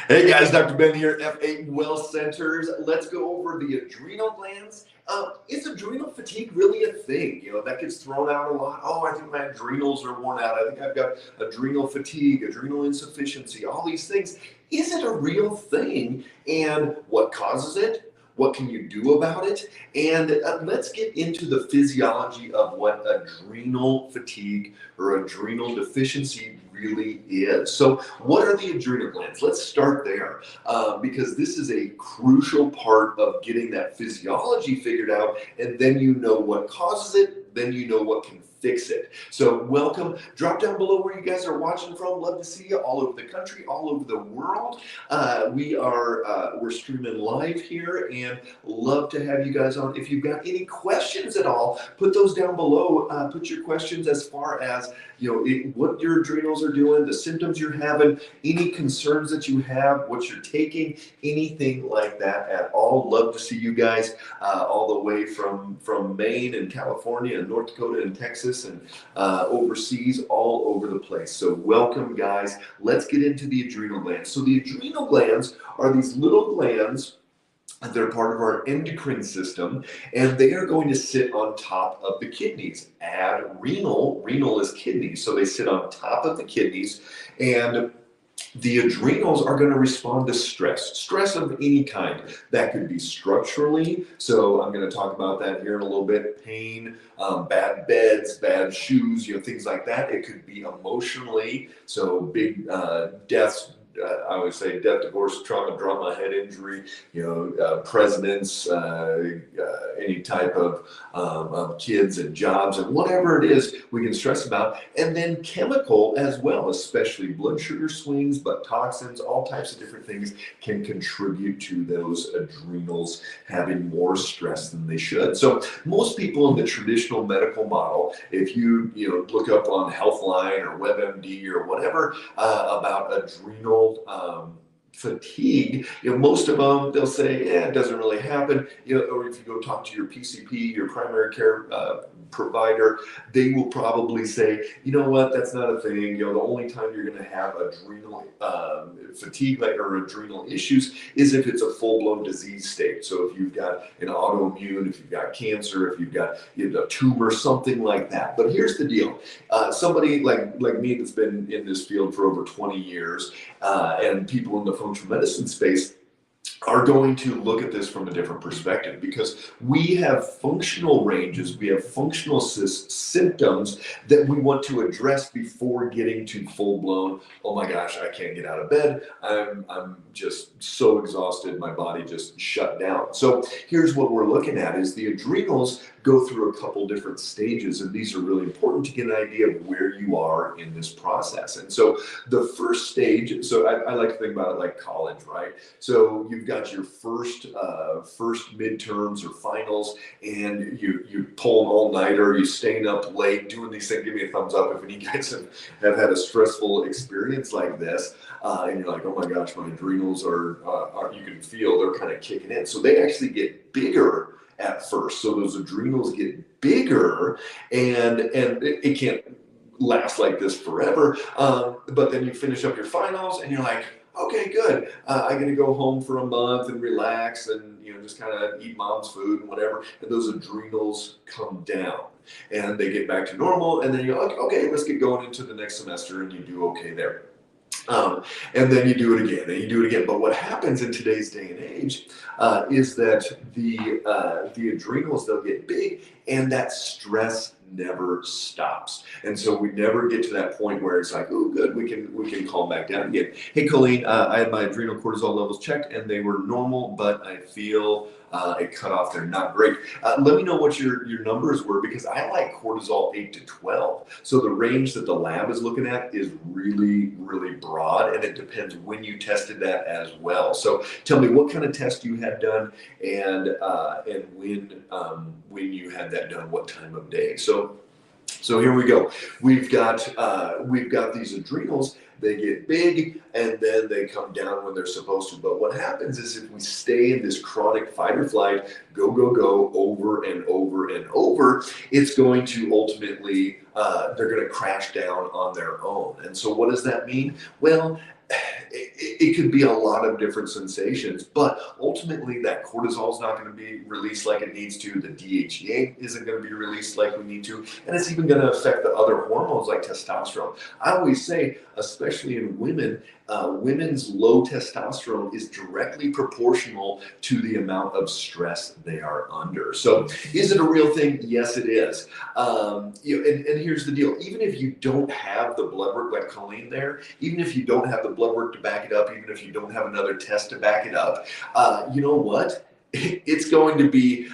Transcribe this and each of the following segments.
Hey guys, Dr. Ben here, F8 Well Centers. Let's go over the adrenal glands. Is adrenal fatigue really a thing? That gets thrown out a lot. Oh, I think my adrenals are worn out. I think I've got adrenal fatigue, adrenal insufficiency, all these things. Is it a real thing? And what causes it? What can you do about it? And let's get into the physiology of what adrenal fatigue or adrenal deficiency really is. So, what are the adrenal glands? Let's start there because this is a crucial part of getting that physiology figured out, and then you know what causes it, then you know what can fix it. So welcome. Drop down below where you guys are watching from. Love to see you all over the country, all over the world. We're streaming live here and love to have you guys on. If you've got any questions at all, put those down below. Put your questions as far as what your adrenals are doing, the symptoms you're having, any concerns that you have, what you're taking, anything like that at all. Love to see you guys all the way from Maine and California and North Dakota and Texas and overseas, all over the place. So welcome, guys. Let's get into the adrenal glands. So the adrenal glands are these little glands. They're part of our endocrine system, and they are going to sit on top of the kidneys. Renal is kidneys, so they sit on top of the kidneys, and the adrenals are going to respond to stress of any kind. That could be structurally, so I'm going to talk about that here in a little bit. Pain, bad beds, bad shoes, things like that. It could be emotionally, so big deaths. I would say death, divorce, trauma, drama, head injury, presidents, any type of kids and jobs and whatever it is we can stress about. And then chemical as well, especially blood sugar swings, but toxins, all types of different things can contribute to those adrenals having more stress than they should. So most people in the traditional medical model, if you look up on Healthline or WebMD or whatever about adrenal fatigue, most of them, they'll say, yeah, it doesn't really happen. Or if you go talk to your PCP, your primary care provider, they will probably say, you know what, that's not a thing. The only time you're going to have adrenal fatigue or adrenal issues is if it's a full-blown disease state. So if you've got an autoimmune, if you've got cancer, if you've got a tumor, something like that. But here's the deal. Somebody like me that's been in this field for over 20 years, and people in the functional medicine space are going to look at this from a different perspective, because we have functional ranges, we have functional symptoms that we want to address before getting to full-blown, oh my gosh, I can't get out of bed, I'm just so exhausted, my body just shut down. So here's what we're looking at is the adrenals go through a couple different stages, and these are really important to get an idea of where you are in this process. And so the first stage, so I like to think about it like college, right? So you've got your first midterms or finals, and you pull an all-nighter, you staying up late, doing these things. Give me a thumbs up if any guys have had a stressful experience like this, and you're like, oh my gosh, my adrenals are you can feel they're kind of kicking in. So they actually get bigger at first. So those adrenals get bigger, and it can't last like this forever. But then you finish up your finals and you're like, okay, good. I'm going to go home for a month and relax and, just kind of eat mom's food and whatever. And those adrenals come down and they get back to normal. And then you're like, okay, let's get going into the next semester, and you do okay there. And then you do it again, and you do it again. But what happens in today's day and age is that the adrenals, they'll get big, and that stress never stops. And so we never get to that point where it's like, oh, good, we can calm back down again. Hey, Colleen, I had my adrenal cortisol levels checked, and they were normal, but I feel it cut off. They're not great. Let me know what your numbers were, because I like cortisol 8 to 12. So the range that the lab is looking at is really, really broad, and it depends when you tested that as well. So tell me what kind of test you had done, and when you had that done, what time of day. So here we go. We've got these adrenals. They get big and then they come down when they're supposed to. But what happens is, if we stay in this chronic fight or flight, go over and over and over, it's going to ultimately, they're going to crash down on their own. And so what does that mean? Well, it could be a lot of different sensations, but ultimately that cortisol is not going to be released like it needs to. The DHEA isn't going to be released like we need to, and it's even going to affect the other hormones like testosterone. I always say, especially in women, women's low testosterone is directly proportional to the amount of stress they are under. So, is it a real thing? Yes, it is. And here's the deal: even if you don't have the blood work like Colleen there, even if you don't have the blood work to back it up, even if you don't have another test to back it up, you know what? It's going to be,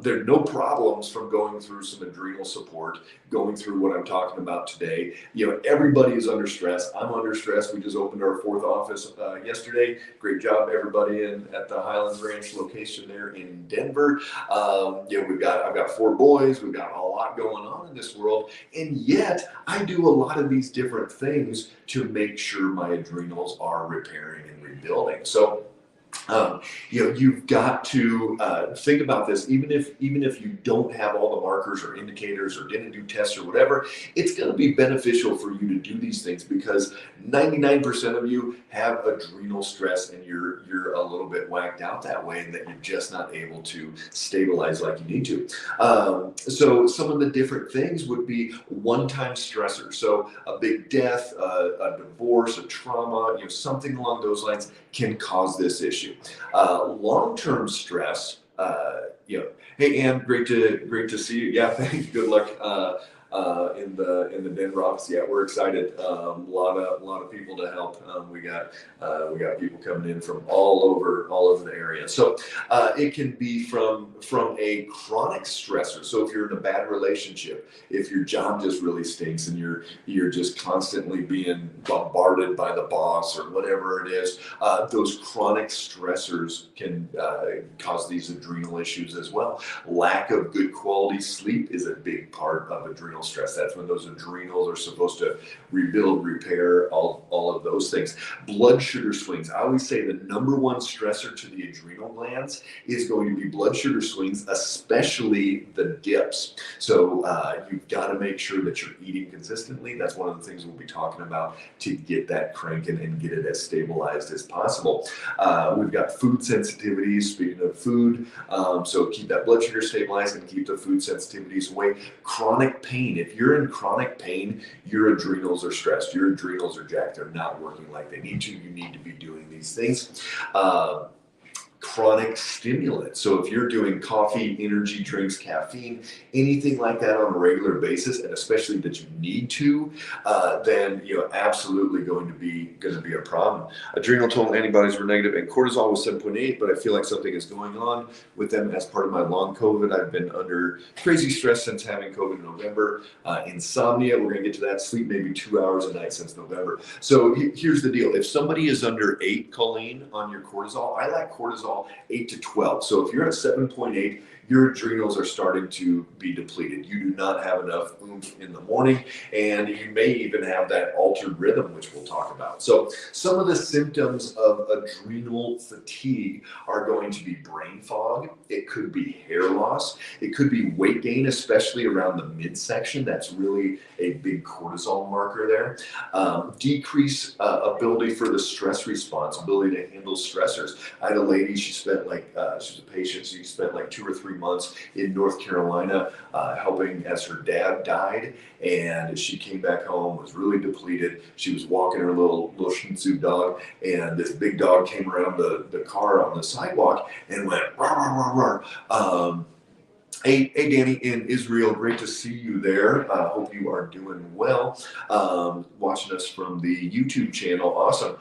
there are no problems from going through some adrenal support, going through what I'm talking about today. Everybody is under stress. I'm under stress. We just opened our 4th office yesterday. Great job, everybody at the Highlands Ranch location there in Denver. I've got 4 boys. We've got a lot going on in this world. And yet I do a lot of these different things to make sure my adrenals are repairing and rebuilding. So, you've got to think about this. Even if you don't have all the markers or indicators or didn't do tests or whatever, it's going to be beneficial for you to do these things, because 99% of you have adrenal stress and you're a little bit whacked out that way, and that you're just not able to stabilize like you need to. So some of the different things would be one-time stressors. So a big death, a divorce, a trauma, something along those lines can cause this issue. Long-term stress, hey Ann, great to see you. Yeah, thank you. Good luck in the Denver office. Yeah, we're excited. A lot of people to help. We got people coming in from all over the area. So it can be from a chronic stressor. So if you're in a bad relationship, if your job just really stinks and you're just constantly being bombarded by the boss or whatever it is, those chronic stressors can cause these adrenal issues as well. Lack of good quality sleep is a big part of adrenal stress. That's when those adrenals are supposed to rebuild, repair, all of those things. Blood sugar swings. I always say the number one stressor to the adrenal glands is going to be blood sugar swings, especially the dips. So you've got to make sure that you're eating consistently. That's one of the things we'll be talking about to get that cranking and get it as stabilized as possible. We've got food sensitivities. Speaking of food, so keep that blood sugar stabilized and keep the food sensitivities away. Chronic pain. If you're in chronic pain, your adrenals are stressed. Your adrenals are jacked. They're not working like they need to. You need to be doing these things. Chronic stimulants. So if you're doing coffee, energy drinks, caffeine, anything like that on a regular basis, and especially that you need to, then absolutely going to be a problem. Adrenal total antibodies were negative, and cortisol was 7.8. But I feel like something is going on with them as part of my long COVID. I've been under crazy stress since having COVID in November. Insomnia. We're going to get to that. Sleep maybe 2 hours a night since November. So here's the deal. If somebody is under 8, Colleen, on your cortisol, I like cortisol 8 to 12. So if you're at 7.8, your adrenals are starting to be depleted. You do not have enough oomph in the morning, and you may even have that altered rhythm, which we'll talk about. So some of the symptoms of adrenal fatigue are going to be brain fog. It could be hair loss. It could be weight gain, especially around the midsection. That's really a big cortisol marker there. Decrease ability for the stress response, ability to handle stressors. I had a lady, she was a patient, she spent like 2 or 3 months in North Carolina helping as her dad died, and she came back home, was really depleted. She was walking her little Shih Tzu dog, and this big dog came around the car on the sidewalk and went rah, rah, rah, rah. Hey, Danny in Israel, great to see you there. Hope you are doing well. Watching us from the YouTube channel, awesome.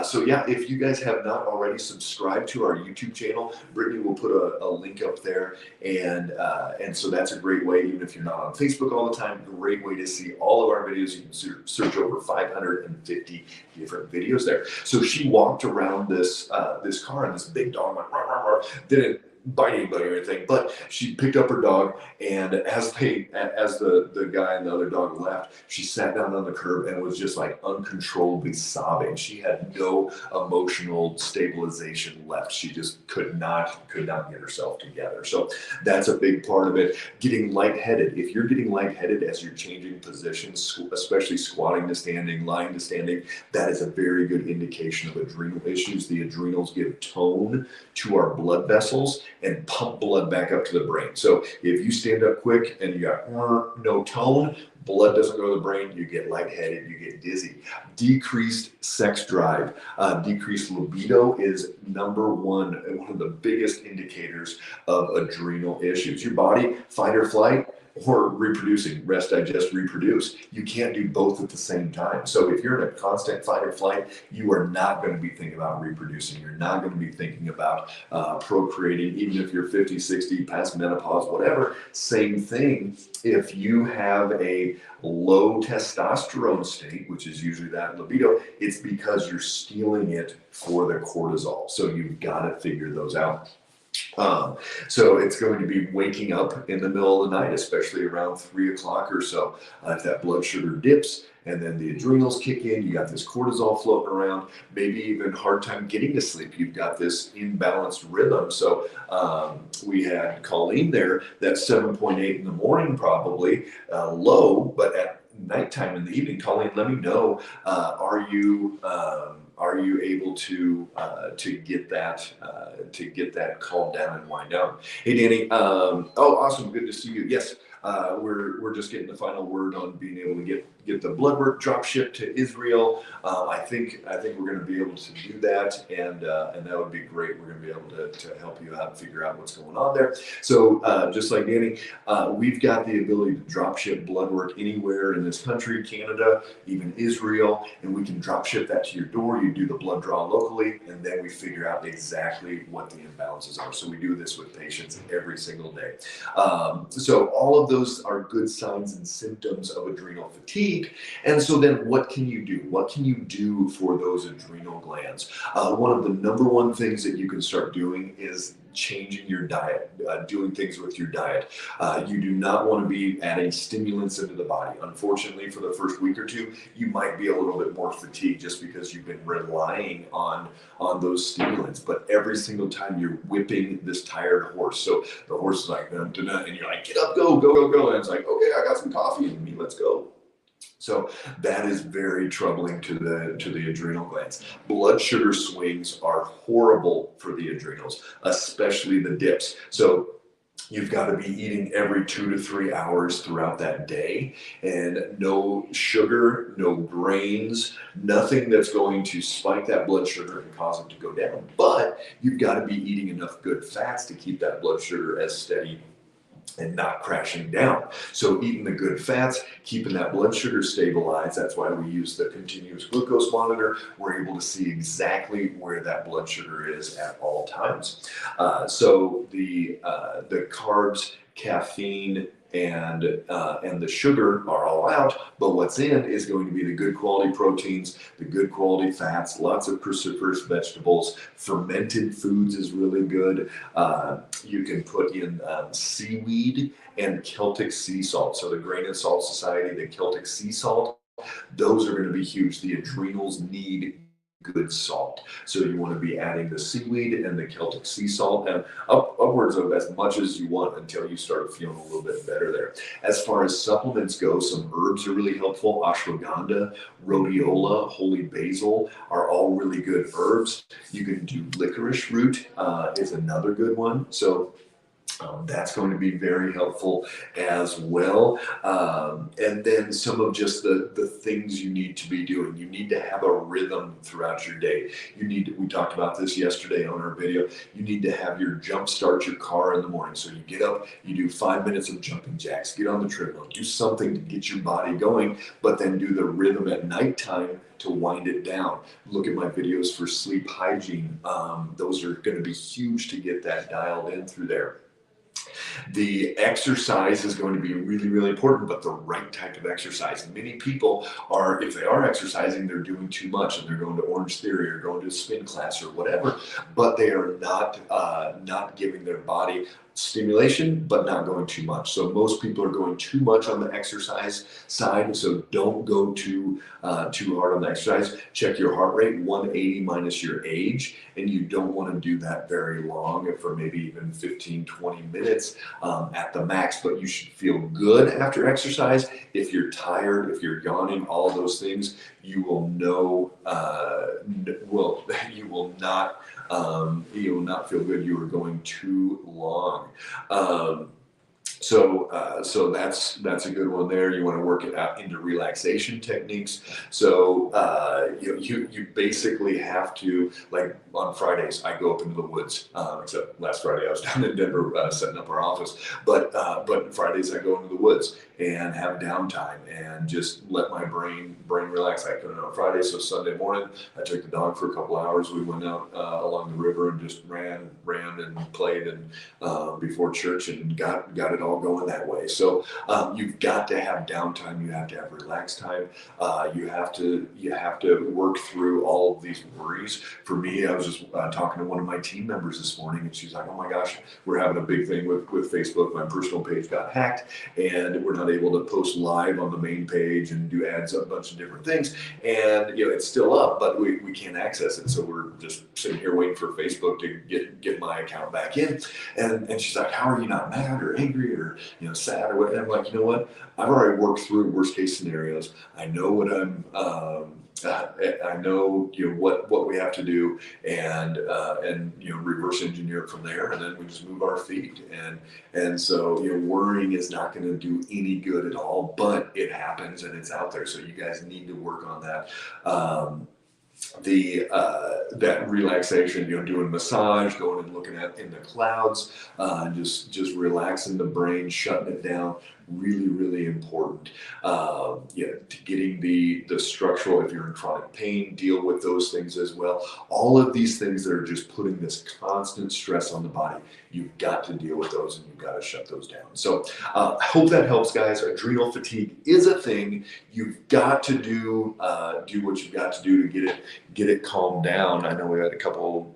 So yeah, if you guys have not already subscribed to our YouTube channel, Brittany will put a link up there, and so that's a great way. Even if you're not on Facebook all the time, great way to see all of our videos. You can search over 550 different videos there. So she walked around this car, and this big dog went rah, rah, rah. bite anybody or anything, but she picked up her dog, and as the guy and the other dog left, she sat down on the curb and was just like uncontrollably sobbing. She had no emotional stabilization left. She just could not get herself together. So that's a big part of it. Getting lightheaded. If you're getting lightheaded as you're changing positions, especially squatting to standing, lying to standing, that is a very good indication of adrenal issues. The adrenals give tone to our blood vessels and pump blood back up to the brain. So if you stand up quick and you got no tone, blood doesn't go to the brain, you get lightheaded, you get dizzy. Decreased sex drive, decreased libido is one of the biggest indicators of adrenal issues. Your body, fight or flight, or reproducing, rest, digest, reproduce. You can't do both at the same time. So if you're in a constant fight or flight, you are not going to be thinking about reproducing. You're not going to be thinking about procreating, even if you're 50, 60, past menopause, whatever. Same thing if you have a low testosterone state, which is usually that libido, it's because you're stealing it for the cortisol. So you've got to figure those out. So it's going to be waking up in the middle of the night, especially around 3 o'clock or so. If that blood sugar dips and then the adrenals kick in, you got this cortisol floating around, maybe even hard time getting to sleep. You've got this imbalanced rhythm. So we had Colleen there, that's 7.8 in the morning, probably low, but at nighttime in the evening. Colleen, let me know, are you able to get that calmed down and wind down? Hey, Danny. Oh, awesome. Good to see you. Yes, we're just getting the final word on being able to get the blood work drop shipped to Israel. I think we're going to be able to do that, and that would be great. We're going to be able to help you out and figure out what's going on there. So just like Danny, we've got the ability to drop ship blood work anywhere in this country, Canada, even Israel, and we can drop ship that to your door. You do the blood draw locally, and then we figure out exactly what the imbalances are. So we do this with patients every single day. So all of those are good signs and symptoms of adrenal fatigue. And so then what can you do? What can you do for those adrenal glands? One of the number one things that you can start doing is changing your diet, doing things with your diet. You do not want to be adding stimulants into the body. Unfortunately, for the first week or two, you might be a little bit more fatigued just because you've been relying on those stimulants. But every single time you're whipping this tired horse, so the horse is like, and you're like, get up, go, go, go, go. And it's like, okay, I got some coffee in me, let's go. So that is very troubling to the adrenal glands. Blood sugar swings are horrible for the adrenals, especially the dips. So you've got to be eating every 2 to 3 hours throughout that day, and no sugar, no grains, nothing that's going to spike that blood sugar and cause it to go down. But you've got to be eating enough good fats to keep that blood sugar as steady and not crashing down. So eating the good fats, keeping that blood sugar stabilized. That's why we use the continuous glucose monitor. We're able to see exactly where that blood sugar is at all times. So the carbs, caffeine, and the sugar are all out, but what's in is going to be the good quality proteins, the good quality fats, lots of cruciferous vegetables. Fermented foods is really good. You can put in seaweed and Celtic sea salt. So the Grain and Salt Society, the Celtic sea salt, those are going to be huge. The adrenals need good salt. So you want to be adding the seaweed and the Celtic sea salt, and upwards of as much as you want until you start feeling a little bit better there. As far as supplements go, some herbs are really helpful. Ashwagandha, rhodiola, holy basil are all really good herbs. You can do licorice root is another good one. So that's going to be very helpful as well. And then some of just the things you need to be doing. You need to have a rhythm throughout your day. We talked about this yesterday on our video. You need to have your jump start your car in the morning. So you get up, you do 5 minutes of jumping jacks, get on the treadmill, do something to get your body going, but then do the rhythm at nighttime to wind it down. Look at my videos for sleep hygiene. Those are going to be huge to get that dialed in through there. The exercise is going to be really, really important, but the right type of exercise. Many people are, if they are exercising, they're doing too much and they're going to Orange Theory or going to spin class or whatever, but they are not giving their body stimulation, but not going too much. So most people are going too much on the exercise side. So don't go too hard on the exercise. Check your heart rate, 180 minus your age, and you don't want to do that very long, for maybe even 15, 20 minutes at the max. But you should feel good after exercise. If you're tired, if you're yawning, all of those things, you will know. You will not feel good. You are going too long. So that's a good one there. You want to work it out into relaxation techniques. So you basically have to, like on Fridays, I go up into the woods. Except last Friday I was down in Denver setting up our office. But Fridays I go into the woods and have downtime and just let my brain relax. I couldn't on Friday, so Sunday morning I took the dog for a couple hours. We went out along the river and just ran and played and before church and got it all going that way. So you've got to have downtime. You have to have relaxed time. You have to work through all of these worries. For me, I was just talking to one of my team members this morning, and she's like, "Oh my gosh, we're having a big thing with Facebook. My personal page got hacked, and we're not able to post live on the main page and do ads, a bunch of different things. And it's still up, but we can't access it. So we're just sitting here waiting for Facebook to get my account back in." And she's like, "How are you not mad or angry or sad or whatever?" I'm like, "You know what? I've already worked through worst case scenarios. I know what I know what we have to do, and reverse engineer it from there, and then we just move our feet. And so worrying is not going to do any good at all, but it happens and it's out there. So you guys need to work on that. That relaxation, doing massage, going and looking in the clouds, just relaxing the brain, shutting it down. Really, really important. Getting the structural, if you're in chronic pain, deal with those things as well. All of these things that are just putting this constant stress on the body, you've got to deal with those and you've got to shut those down. So I hope that helps, guys. Adrenal fatigue is a thing. You've got to do what you've got to do to get it calmed down. I know we had a couple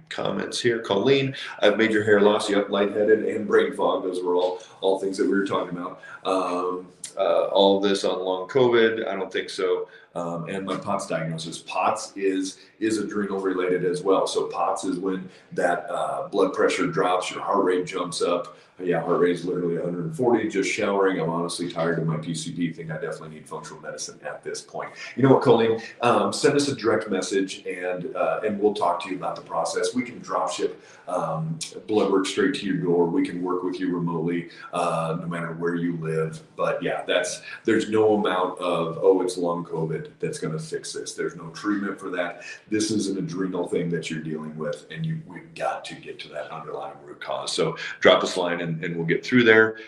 comments here. Colleen, "I've major hair loss, lightheaded, and brain fog." Those were all things that we were talking about. All of this on long COVID? I don't think so. And my POTS diagnosis. POTS is adrenal related as well. So POTS is when that blood pressure drops, your heart rate jumps up. Yeah, heart rate is literally 140. Just showering. I'm honestly tired of my PCP. Think I definitely need functional medicine at this point. You know what, Colleen? Send us a direct message and we'll talk to you about the process. We can drop ship blood work straight to your door. We can work with you remotely, no matter where you live. But yeah, there's no amount of it's long COVID that's going to fix this. There's no treatment for that. This is an adrenal thing that you're dealing with, and we've got to get to that underlying root cause. So drop us a line and we'll get through there.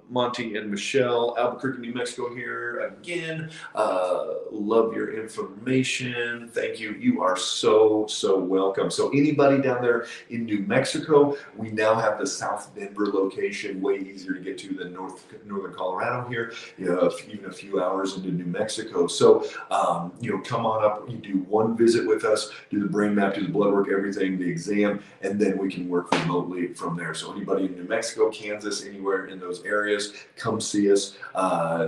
Monty and Michelle, Albuquerque, New Mexico here again. Love your information. Thank you. You are so welcome. So anybody down there in New Mexico, we now have the South Denver location, way easier to get to than northern Colorado here. Even a few hours into New Mexico. So come on up. You do one visit with us, do the brain map, do the blood work, everything, the exam, and then we can work remotely from there. So anybody in New Mexico, Kansas, anywhere in those areas, come see us.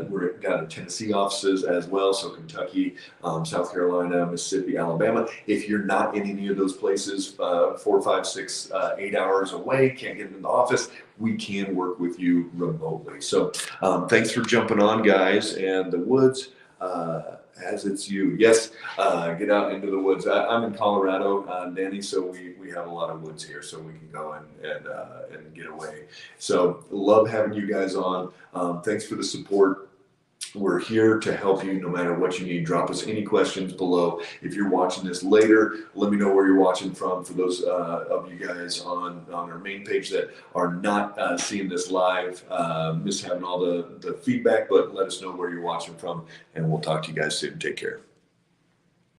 We've got Tennessee offices as well, so Kentucky, South Carolina, Mississippi, Alabama. If you're not in any of those places, 4, 5, 6, 8 hours away, can't get into the office, we can work with you remotely. So thanks for jumping on, guys. And the woods, as it's you. Yes, get out into the woods. I'm in Colorado, Danny, so we have a lot of woods here, so we can go and get away. So love having you guys on. Thanks for the support. We're here to help you no matter what you need. Drop us any questions below. If you're watching this later, let me know where you're watching from. For those of you guys on our main page that are not seeing this live, miss having all the feedback, but let us know where you're watching from, and we'll talk to you guys soon. Take care.